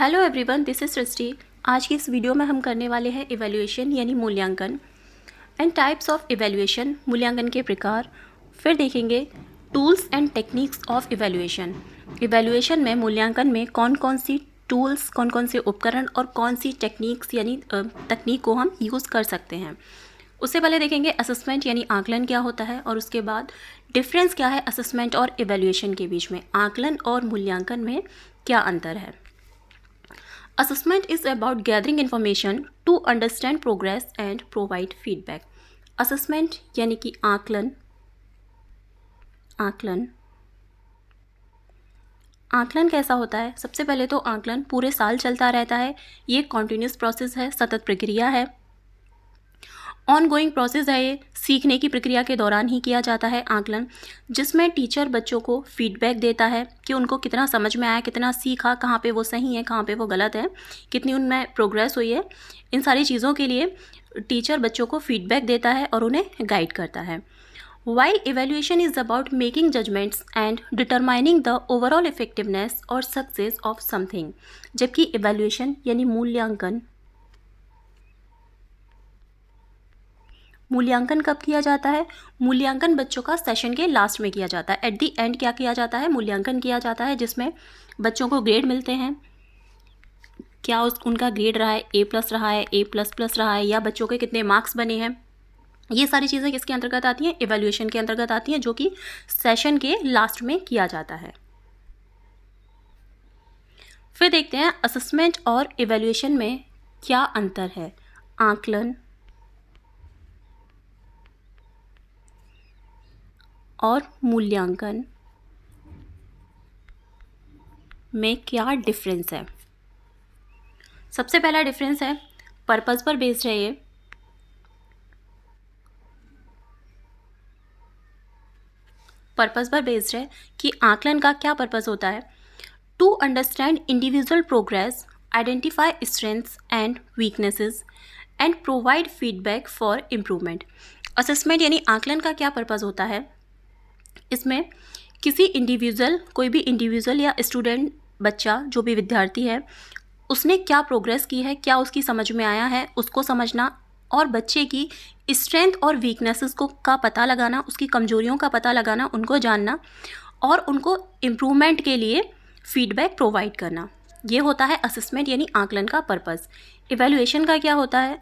Hello everyone, this is सृष्टि। आज की इस वीडियो में हम करने वाले हैं इवैल्यूएशन यानी मूल्यांकन एंड टाइप्स ऑफ इवैल्यूएशन, मूल्यांकन के प्रकार। फिर देखेंगे tools and techniques of evaluation. Evaluation में, मूल्यांकन में कौन कौन सी टूल्स, कौन कौन से उपकरण और कौन सी टेक्निक्स यानी तकनीक को हम यूज़ कर सकते हैं। उससे पहले देखेंगे असेसमेंट यानी आकलन क्या होता है, और उसके बाद डिफरेंस क्या है असेसमेंट और इवैल्यूएशन के बीच में, आकलन और मूल्यांकन में क्या अंतर है। Assessment is about gathering information to understand progress and provide feedback. Assessment यानी कि आकलन कैसा होता है। सबसे पहले तो आकलन पूरे साल चलता रहता है। ये कॉन्टिन्यूस प्रोसेस है, सतत प्रक्रिया है, ऑनगोइंग प्रोसेस है। ये सीखने की प्रक्रिया के दौरान ही किया जाता है आकलन, जिसमें टीचर बच्चों को फीडबैक देता है कि उनको कितना समझ में आया, कितना सीखा, कहाँ पे वो सही है, कहाँ पे वो गलत है, कितनी उनमें प्रोग्रेस हुई है। इन सारी चीज़ों के लिए टीचर बच्चों को फीडबैक देता है और उन्हें गाइड करता है। While evaluation is about making judgments and determining the overall effectiveness or success of something, जबकि evaluation यानी मूल्यांकन कब किया जाता है। मूल्यांकन बच्चों का सेशन के लास्ट में किया जाता है। एट दी एंड क्या किया जाता है, मूल्यांकन किया जाता है, जिसमें बच्चों को ग्रेड मिलते हैं। क्या उनका ग्रेड रहा है, A+ रहा है, A++ रहा है, या बच्चों के कितने मार्क्स बने हैं। ये सारी चीज़ें किसके अंतर्गत आती हैं, इवैल्यूएशन के अंतर्गत आती हैं, जो कि सेशन के लास्ट में किया जाता है। फिर देखते हैं असेसमेंट और इवैल्यूएशन में क्या अंतर है। आकलन और मूल्यांकन में क्या डिफरेंस है। सबसे पहला डिफरेंस है पर्पस पर बेस्ड है। ये पर्पस पर बेस्ड है कि आकलन का क्या पर्पस होता है। To understand individual progress, identify strengths and weaknesses and provide feedback for improvement. Assessment यानी आकलन का क्या पर्पस होता है, इसमें किसी इंडिविजुअल, कोई भी इंडिविजुअल या स्टूडेंट, बच्चा, जो भी विद्यार्थी है, उसने क्या प्रोग्रेस की है, क्या उसकी समझ में आया है, उसको समझना, और बच्चे की स्ट्रेंथ और वीकनेसेस का पता लगाना, उसकी कमजोरियों का पता लगाना, उनको जानना और उनको इम्प्रूवमेंट के लिए फीडबैक प्रोवाइड करना। ये होता है असेसमेंट यानी आकलन का पर्पस। इवैल्यूएशन का क्या होता है,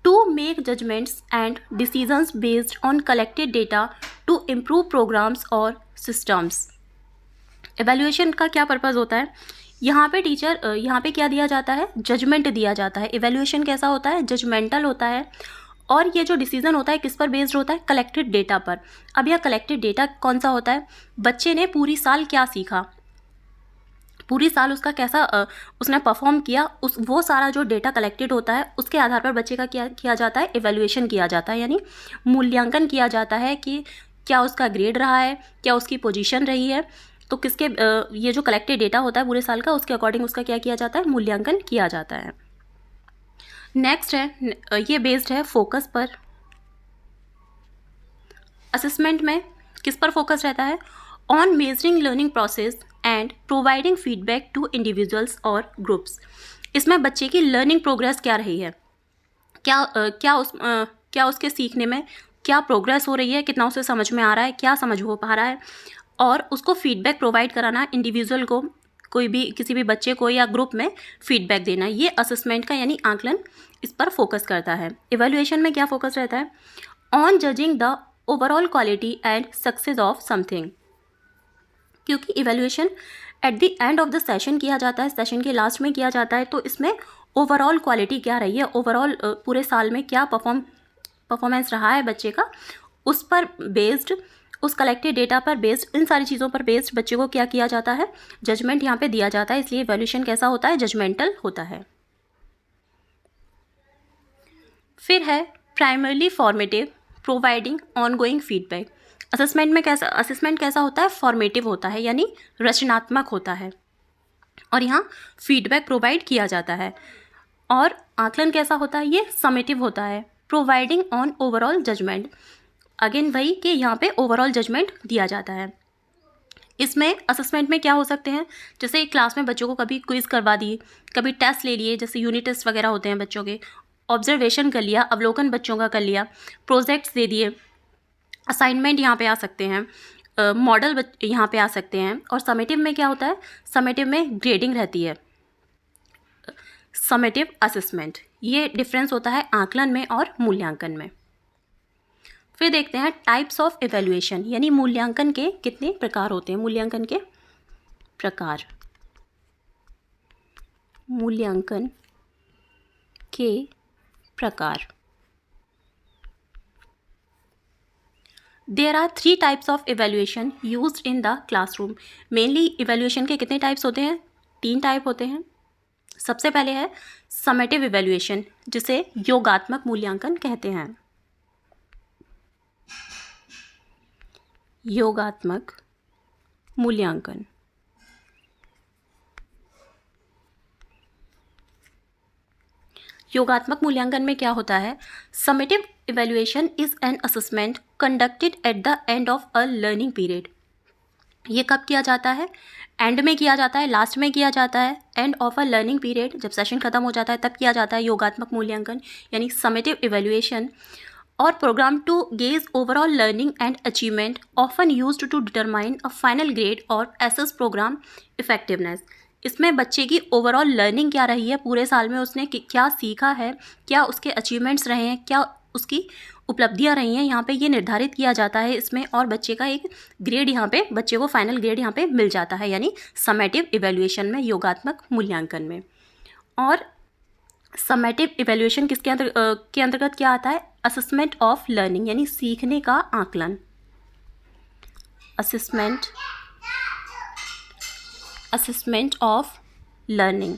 to make judgments and decisions based on collected data to improve programs और सिस्टम्स। इवैल्यूएशन का क्या पर्पस होता है, यहाँ पे क्या दिया जाता है, जजमेंट दिया जाता है। इवैल्यूएशन कैसा होता है, जजमेंटल होता है, और ये जो डिसीजन होता है किस पर बेस्ड होता है, कलेक्टेड डेटा पर। अब यह कलेक्टेड डेटा कौन सा होता है, बच्चे ने पूरी साल क्या सीखा, पूरी साल उसका कैसा उसने परफॉर्म किया, वो सारा जो डेटा कलेक्टेड होता है उसके आधार पर बच्चे का क्या किया जाता है, इवैल्यूएशन किया जाता है, यानी मूल्यांकन किया जाता है कि क्या उसका ग्रेड रहा है, क्या उसकी पोजीशन रही है। तो किसके ये जो कलेक्टेड डेटा होता है पूरे साल का, उसके अकॉर्डिंग उसका क्या किया जाता है, मूल्यांकन किया जाता है। नेक्स्ट है, ये बेस्ड है फोकस पर। असेसमेंट में किस पर फोकस रहता है, on measuring learning process and providing feedback to individuals और ग्रुप्स। इसमें बच्चे की लर्निंग प्रोग्रेस क्या रही है, क्या उसके सीखने में क्या प्रोग्रेस हो रही है, कितना उसे समझ में आ रहा है, क्या समझ हो पा रहा है, और उसको फीडबैक प्रोवाइड कराना, इंडिविजुअल को, कोई भी, किसी भी बच्चे को या ग्रुप में फीडबैक देना। ये असेसमेंट का यानी आकलन इस पर फोकस करता है। इवैल्यूएशन में क्या फोकस रहता है, on judging the overall quality and success of something. क्योंकि evaluation at the end of the session किया जाता है, सेशन के लास्ट में किया जाता है, तो इसमें ओवरऑल क्वालिटी क्या रही है, ओवरऑल पूरे साल में क्या परफॉर्मेंस रहा है बच्चे का, उस पर बेस्ड, उस कलेक्टेड डेटा पर बेस्ड, इन सारी चीज़ों पर बेस्ड बच्चे को क्या किया जाता है, जजमेंट यहाँ पे दिया जाता है। इसलिए इवैल्यूएशन कैसा होता है, जजमेंटल होता है। फिर है primarily formative, providing ongoing feedback. Assessment कैसा होता है, फॉर्मेटिव होता है, यानी रचनात्मक होता है, और यहाँ फीडबैक प्रोवाइड किया जाता है। और आकलन कैसा होता है, ये समेटिव होता है, providing on overall judgment. Again वही कि यहाँ पे ओवरऑल जजमेंट दिया जाता है। इसमें असेसमेंट में क्या हो सकते हैं, जैसे क्लास में बच्चों को कभी क्विज़ करवा दिए, कभी टेस्ट ले लिए, जैसे यूनिट टेस्ट वगैरह होते हैं बच्चों के, ऑब्जर्वेशन कर लिया, अवलोकन बच्चों का कर लिया, प्रोजेक्ट्स दे दिए, असाइनमेंट यहाँ पे आ सकते हैं, मॉडल यहाँ पे आ सकते हैं। और समेटिव में क्या होता है, समेटिव में ग्रेडिंग रहती है, समेटिव असेसमेंट। ये डिफरेंस होता है आकलन में और मूल्यांकन में। फिर देखते हैं टाइप्स ऑफ इवैल्यूएशन, यानी मूल्यांकन के कितने प्रकार होते हैं। मूल्यांकन के प्रकार, मूल्यांकन के प्रकार। There are 3 types of evaluation used in the classroom. Mainly evaluation के कितने टाइप्स होते हैं, 3 टाइप होते हैं। सबसे पहले है समेटिव इवैल्यूएशन, जिसे योगात्मक मूल्यांकन कहते हैं। योगात्मक मूल्यांकन। योगात्मक मूल्यांकन में क्या होता है, summative evaluation is an assessment conducted at the end of a learning period. ये कब किया जाता है, एंड में किया जाता है, लास्ट में किया जाता है। End of a learning period, जब सेशन खत्म हो जाता है तब किया जाता है योगात्मक मूल्यांकन, यानी समेटिव इवैल्यूएशन। और program to gauge overall learning and achievement, often used to determine a final grade और एसेस प्रोग्राम इफेक्टिवनेस। इसमें बच्चे की ओवरऑल लर्निंग क्या रही है, पूरे साल में उसने क्या सीखा है, क्या उसके अचीवमेंट्स रहे हैं, क्या उसकी उपलब्धियां रही हैं, यहाँ पे ये निर्धारित किया जाता है इसमें। और बच्चे का एक ग्रेड यहाँ पे, बच्चे को फाइनल ग्रेड यहाँ पे मिल जाता है, यानी समेटिव इवैल्यूएशन में, योगात्मक मूल्यांकन में। और समेटिव इवैल्यूएशन किसके के अंतर्गत क्या आता है, असेसमेंट ऑफ लर्निंग, यानी सीखने का आकलन। Assessment of learning.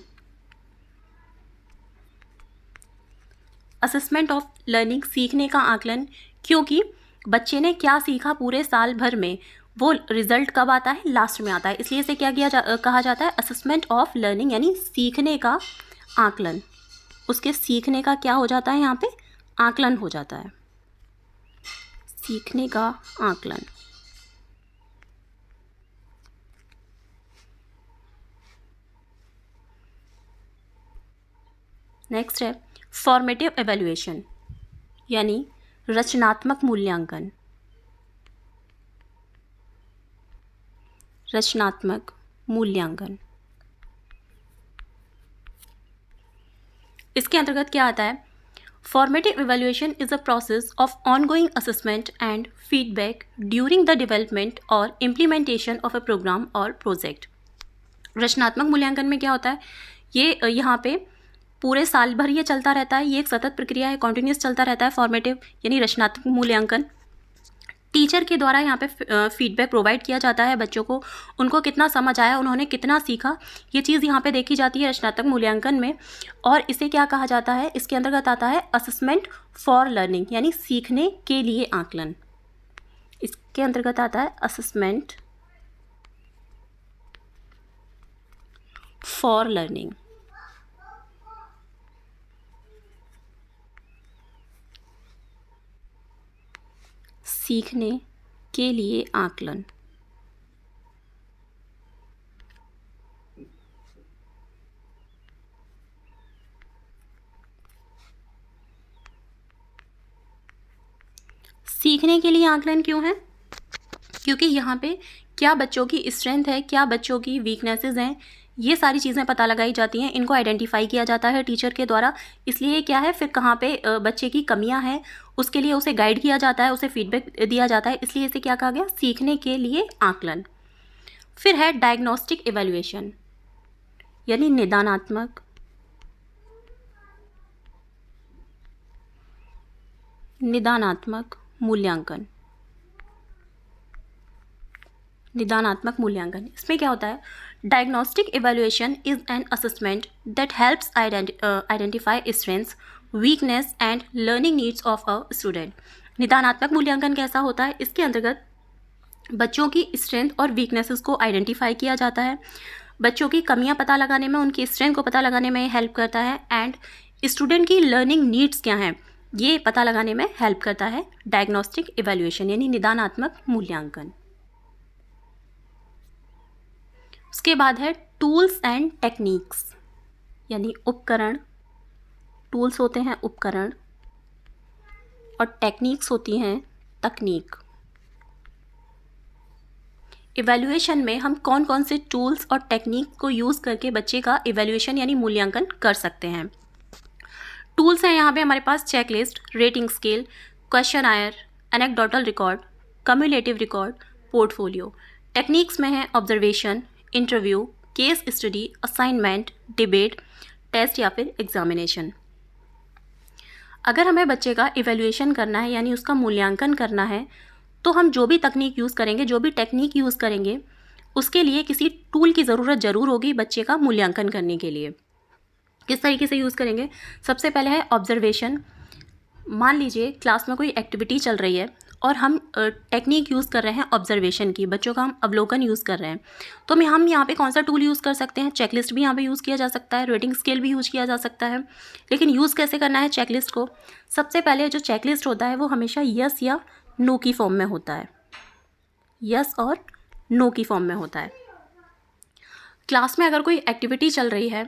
Assessment of learning, सीखने का आकलन, क्योंकि बच्चे ने क्या सीखा पूरे साल भर में, वो रिजल्ट कब आता है, लास्ट में आता है। इसलिए इसे क्या कहा जाता है, असेसमेंट ऑफ लर्निंग, यानी सीखने का आकलन। उसके सीखने का क्या हो जाता है, यहाँ पे आकलन हो जाता है, सीखने का आकलन। नेक्स्ट है फॉर्मेटिव एवेल्युएशन, यानी रचनात्मक मूल्यांकन। रचनात्मक मूल्यांकन, इसके अंतर्गत क्या आता है, formative evaluation is a process of ongoing assessment and feedback during the development और इम्प्लीमेंटेशन ऑफ अ प्रोग्राम और प्रोजेक्ट। रचनात्मक मूल्यांकन में क्या होता है, ये यहाँ पे पूरे साल भर ये चलता रहता है, ये एक सतत प्रक्रिया है, कॉन्टिन्यूस चलता रहता है। फॉर्मेटिव यानी रचनात्मक मूल्यांकन, टीचर के द्वारा यहाँ पे फीडबैक प्रोवाइड किया जाता है बच्चों को, उनको कितना समझ आया, उन्होंने कितना सीखा, ये चीज़ यहाँ पे देखी जाती है रचनात्मक मूल्यांकन में। और इसे क्या कहा जाता है, इसके अंतर्गत आता है असेसमेंट फॉर लर्निंग, यानी सीखने के लिए आकलन। इसके अंतर्गत आता है असेसमेंट फॉर लर्निंग। सीखने के लिए आकलन। सीखने के लिए आकलन क्यों है, क्योंकि यहाँ पे क्या बच्चों की स्ट्रेंथ है, क्या बच्चों की वीकनेसेस हैं, ये सारी चीज़ें पता लगाई जाती हैं, इनको आइडेंटिफाई किया जाता है टीचर के द्वारा। इसलिए क्या है, फिर कहाँ पे बच्चे की कमियां हैं उसके लिए उसे गाइड किया जाता है, उसे फीडबैक दिया जाता है, इसलिए इसे क्या कहा गया, सीखने के लिए आकलन। फिर है डायग्नोस्टिक इवैल्यूएशन, यानी निदानात्मक मूल्यांकन। निदानात्मक मूल्यांकन, इसमें क्या होता है, diagnostic evaluation is an assessment that helps identify strengths, weakness and learning needs of a student. निदानात्मक मूल्यांकन कैसा होता है, इसके अंतर्गत बच्चों की स्ट्रेंथ और वीकनेसेस को आइडेंटिफाई किया जाता है, बच्चों की कमियां पता लगाने में, उनकी स्ट्रेंथ को पता लगाने में हेल्प करता है, एंड स्टूडेंट की लर्निंग नीड्स क्या हैं ये पता लगाने में हेल्प करता है डायग्नोस्टिक इवैल्यूएशन, यानी निदानात्मक मूल्यांकन। उसके बाद है टूल्स एंड टेक्निक्स, यानी उपकरण। टूल्स होते हैं उपकरण और टेक्निक्स होती हैं तकनीक। इवैल्यूएशन में हम कौन कौन से टूल्स और टेक्निक को यूज़ करके बच्चे का इवैल्यूएशन यानी मूल्यांकन कर सकते हैं। टूल्स हैं यहाँ पे हमारे पास checklist, rating scale, questionnaire, anecdotal record, cumulative record, portfolio. Techniques में है observation, interview, case study, assignment, debate, test या फिर एग्जामिनेशन। अगर हमें बच्चे का इवैल्यूएशन करना है यानी उसका मूल्यांकन करना है तो हम जो भी तकनीक यूज़ करेंगे, जो भी टेक्निक यूज़ करेंगे, उसके लिए किसी टूल की ज़रूरत ज़रूर होगी बच्चे का मूल्यांकन करने के लिए। किस तरीके से यूज़ करेंगे? सबसे पहले है ऑब्जर्वेशन। मान लीजिए क्लास में कोई एक्टिविटी चल रही है और हम टेक्निक यूज़ कर रहे हैं ऑब्जर्वेशन की, बच्चों का हम अवलोकन यूज़ कर रहे हैं, तो हम यहाँ पे कौन सा टूल यूज़ कर सकते हैं? चेकलिस्ट भी यहाँ पे यूज़ किया जा सकता है, रेटिंग स्केल भी यूज़ किया जा सकता है। लेकिन यूज़ कैसे करना है चेकलिस्ट को? सबसे पहले जो चेकलिस्ट होता है वो हमेशा यस या नो की फॉर्म में होता है, यस और नो की फॉर्म में होता है। क्लास में अगर कोई एक्टिविटी चल रही है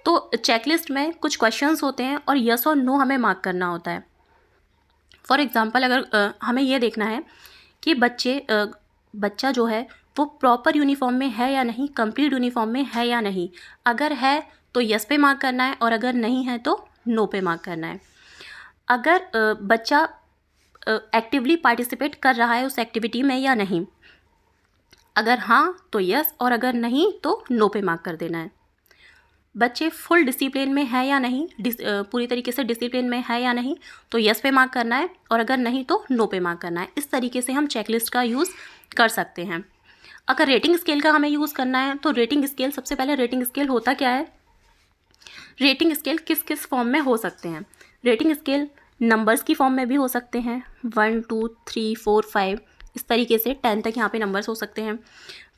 तो चेकलिस्ट में कुछ क्वेश्चंस होते हैं और यस और नो हमें मार्क करना होता है। फॉर एग्जांपल अगर हमें ये देखना है कि बच्चा जो है वो प्रॉपर यूनिफॉर्म में है या नहीं, कंप्लीट यूनिफॉर्म में है या नहीं। अगर है तो यस पे मार्क करना है और अगर नहीं है तो नो पे मार्क करना है। अगर बच्चा एक्टिवली पार्टिसिपेट कर रहा है उस एक्टिविटी में या नहीं, अगर हाँ तो यस और अगर नहीं तो नो पे मार्क कर देना है। बच्चे फुल डिसिप्लिन में है या नहीं, पूरी तरीके से डिसिप्लिन में है या नहीं, तो यस पे मार्क करना है और अगर नहीं तो नो पे मार्क करना है। इस तरीके से हम चेकलिस्ट का यूज़ कर सकते हैं। अगर रेटिंग स्केल का हमें यूज़ करना है तो रेटिंग स्केल, सबसे पहले रेटिंग स्केल होता क्या है? रेटिंग स्केल किस किस फॉर्म में हो सकते हैं? रेटिंग स्केल नंबर्स की फॉर्म में भी हो सकते हैं, 1 2 3 4 5 इस तरीके से 10 तक यहाँ पे नंबर्स हो सकते हैं।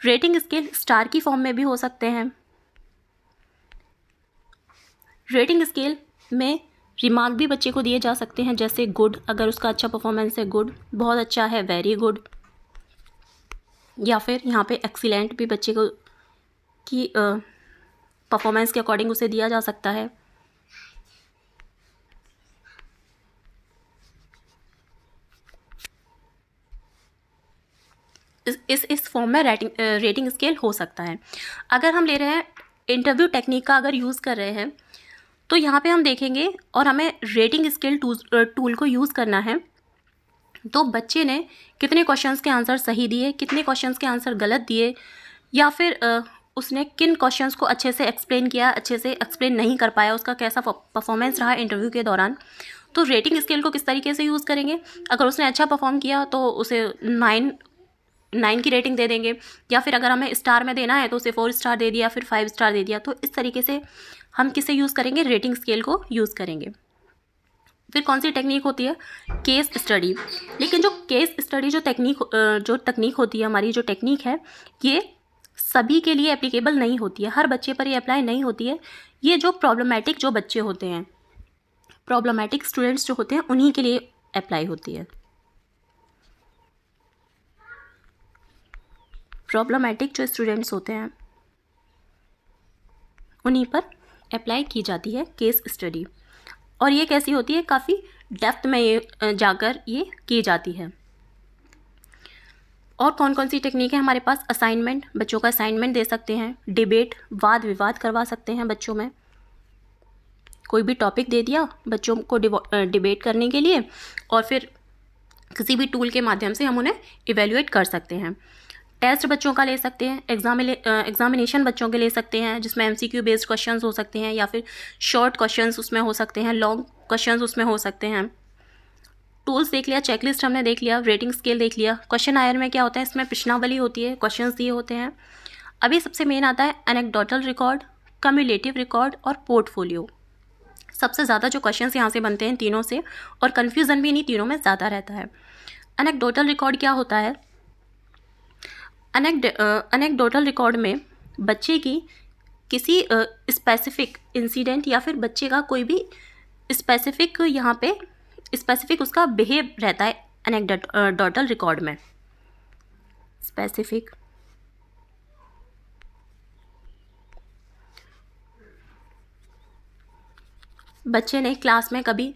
रेटिंग स्केल स्टार की फॉर्म में भी हो सकते हैं। रेटिंग स्केल में रिमार्क भी बच्चे को दिए जा सकते हैं, जैसे गुड, अगर उसका अच्छा परफॉर्मेंस है गुड, बहुत अच्छा है वेरी गुड, या फिर यहाँ पे एक्सीलेंट भी बच्चे को की परफॉर्मेंस के अकॉर्डिंग उसे दिया जा सकता है। इस फॉर्म में रेटिंग स्केल हो सकता है। अगर हम ले रहे हैं इंटरव्यू टेक्निक का अगर यूज़ कर रहे हैं तो यहाँ पे हम देखेंगे और हमें रेटिंग स्केल टूल को यूज़ करना है तो बच्चे ने कितने क्वेश्चंस के आंसर सही दिए, कितने क्वेश्चंस के आंसर गलत दिए, या फिर उसने किन क्वेश्चंस को अच्छे से एक्सप्लेन किया, अच्छे से एक्सप्लेन नहीं कर पाया, उसका कैसा परफॉर्मेंस रहा इंटरव्यू के दौरान। तो रेटिंग स्केल को किस तरीके से यूज़ करेंगे? अगर उसने अच्छा परफॉर्म किया तो उसे 9 की रेटिंग दे देंगे, या फिर अगर हमें स्टार में देना है तो उसे 4 स्टार दे दिया, फिर 5 स्टार दे दिया। तो इस तरीके से हम किसे यूज़ करेंगे? रेटिंग स्केल को यूज़ करेंगे। फिर कौन सी टेक्निक होती है? Case study. लेकिन जो केस स्टडी जो तकनीक होती है, हमारी जो टेक्निक है, ये सभी के लिए एप्लीकेबल नहीं होती है, हर बच्चे पर ये अप्लाई नहीं होती है। ये जो प्रॉब्लमेटिक जो बच्चे होते हैं, प्रॉब्लमेटिक स्टूडेंट्स जो होते हैं, उन्हीं के लिए अप्लाई होती है। प्रॉब्लमेटिक जो स्टूडेंट्स होते हैं उन्हीं पर अप्लाई की जाती है केस स्टडी। और ये कैसी होती है? काफ़ी डेप्थ में ये जाकर ये की जाती है। और कौन कौन सी टेक्निक है हमारे पास? असाइनमेंट, बच्चों का असाइनमेंट दे सकते हैं। डिबेट, वाद विवाद करवा सकते हैं बच्चों में। कोई भी टॉपिक दे दिया बच्चों को डिबेट करने के लिए और फिर किसी भी टूल के माध्यम से हम उन्हें इवेल्युएट कर सकते हैं। टेस्ट बच्चों का ले सकते हैं, एग्जामिनेशन बच्चों के ले सकते हैं, जिसमें MCQ बेस्ड क्वेश्चंस हो सकते हैं या फिर शॉर्ट क्वेश्चंस उसमें हो सकते हैं, लॉन्ग क्वेश्चंस उसमें हो सकते हैं। टूल्स देख लिया, चेकलिस्ट हमने देख लिया, रेटिंग स्केल देख लिया। क्वेश्चन आयर में क्या होता है? इसमें प्रश्नावली होती है, क्वेश्चंस दिए होते हैं। अभी सबसे मेन आता है एनेक्डोटल रिकॉर्ड, कम्युलेटिव रिकॉर्ड और पोर्टफोलियो। सबसे ज़्यादा जो क्वेश्चंस यहाँ से बनते हैं तीनों से, और कन्फ्यूज़न भी इन्हीं तीनों में ज़्यादा रहता है। एनेक्डोटल रिकॉर्ड क्या होता है? एनेक्डोटल रिकॉर्ड में बच्चे की किसी स्पेसिफिक इंसिडेंट या फिर बच्चे का कोई भी स्पेसिफिक यहाँ पे स्पेसिफिक उसका बिहेव रहता है एनेक्डोटल रिकॉर्ड में। स्पेसिफिक बच्चे ने क्लास में कभी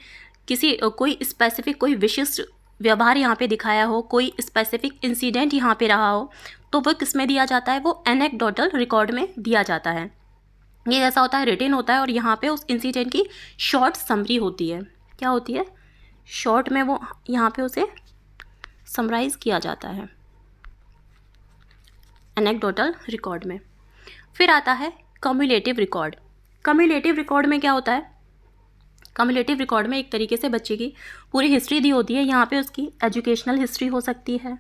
कोई स्पेसिफिक कोई विशिष्ट व्यवहार यहाँ पे दिखाया हो, कोई स्पेसिफिक इंसिडेंट यहाँ पे रहा हो, तो वो किस में दिया जाता है, वो एनेक्डोटल रिकॉर्ड में दिया जाता है। ये जैसा होता है रिटेन होता है और यहाँ पे उस इंसिडेंट की शॉर्ट समरी होती है। क्या होती है? शॉर्ट में वो यहाँ पे उसे समराइज किया जाता है एनेक्डोटल रिकॉर्ड में। फिर आता है कम्युलेटिव रिकॉर्ड। कम्युलेटिव रिकॉर्ड में क्या होता है? कम्युलेटिव रिकॉर्ड में एक तरीके से बच्चे की पूरी हिस्ट्री दी होती है। यहाँ पे उसकी एजुकेशनल हिस्ट्री हो सकती है,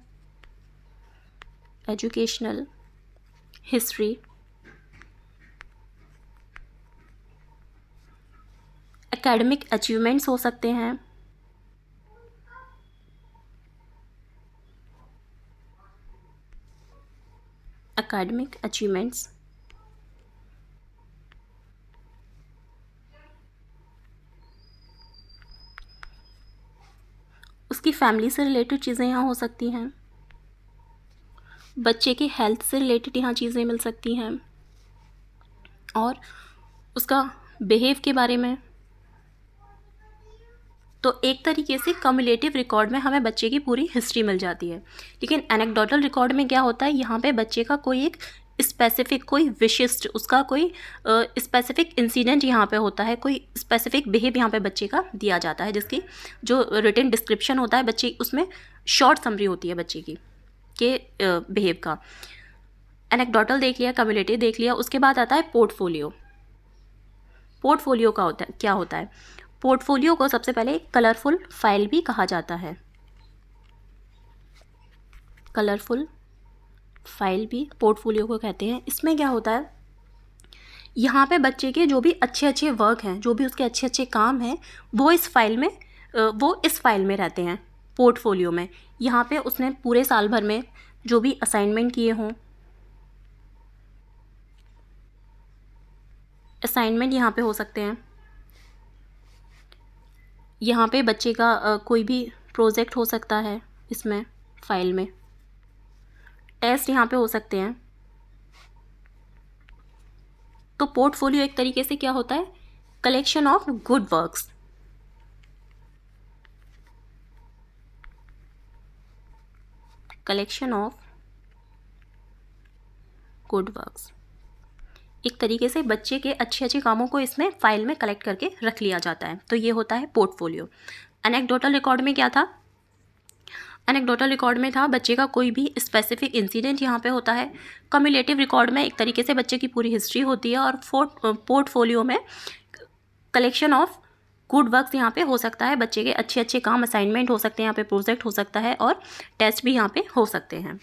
एजुकेशनल हिस्ट्री, एकेडमिक अचीवमेंट्स हो सकते हैं, एकेडमिक अचीवमेंट्स, उसकी फैमिली से रिलेटेड चीज़ें यहाँ हो सकती हैं, बच्चे की हेल्थ से रिलेटेड यहाँ चीज़ें मिल सकती हैं, और उसका बिहेव के बारे में। तो एक तरीके से कम्युलेटिव रिकॉर्ड में हमें बच्चे की पूरी हिस्ट्री मिल जाती है। लेकिन एनेक्डोटल रिकॉर्ड में क्या होता है, यहाँ पे बच्चे का कोई एक स्पेसिफिक, कोई विशिष्ट, उसका कोई स्पेसिफिक इंसिडेंट यहाँ पे होता है, कोई स्पेसिफिक बिहेव यहाँ पे बच्चे का दिया जाता है, जिसकी जो रिटन डिस्क्रिप्शन होता है बच्चे, उसमें शॉर्ट समरी होती है बच्चे की के बिहेव का। एनेक्डोटल देख लिया, कम्युलेटिव देख लिया, उसके बाद आता है पोर्टफोलियो। पोर्टफोलियो का क्या होता है? पोर्टफोलियो को सबसे पहले कलरफुल फाइल भी कहा जाता है, कलरफुल फाइल भी पोर्टफोलियो को कहते हैं। इसमें क्या होता है, यहाँ पे बच्चे के जो भी अच्छे अच्छे वर्क हैं, जो भी उसके अच्छे अच्छे काम हैं, वो इस फाइल में रहते हैं, पोर्टफोलियो में। यहाँ पे उसने पूरे साल भर में जो भी असाइनमेंट किए हों, असाइनमेंट यहाँ पे हो सकते हैं। यहाँ पे बच्चे का कोई भी प्रोजेक्ट हो सकता है इसमें, फाइल में। टेस्ट यहाँ पे हो सकते हैं। तो पोर्टफोलियो एक तरीके से क्या होता है, collection of good works, collection of good works. एक तरीके से बच्चे के अच्छे अच्छे कामों को इसमें फाइल में कलेक्ट करके रख लिया जाता है। तो ये होता है पोर्टफोलियो। एनेक्डोटल रिकॉर्ड में क्या था? एनेक्डोटल रिकॉर्ड में था बच्चे का कोई भी स्पेसिफिक इंसिडेंट यहाँ पे होता है। कम्युलेटिव रिकॉर्ड में एक तरीके से बच्चे की पूरी हिस्ट्री होती है, और पोर्टफोलियो में कलेक्शन ऑफ गुड वर्क्स यहाँ पे हो सकता है, बच्चे के अच्छे अच्छे काम, असाइनमेंट हो सकते हैं यहाँ पे, प्रोजेक्ट हो सकता है, और टेस्ट भी यहाँ पे हो सकते हैं।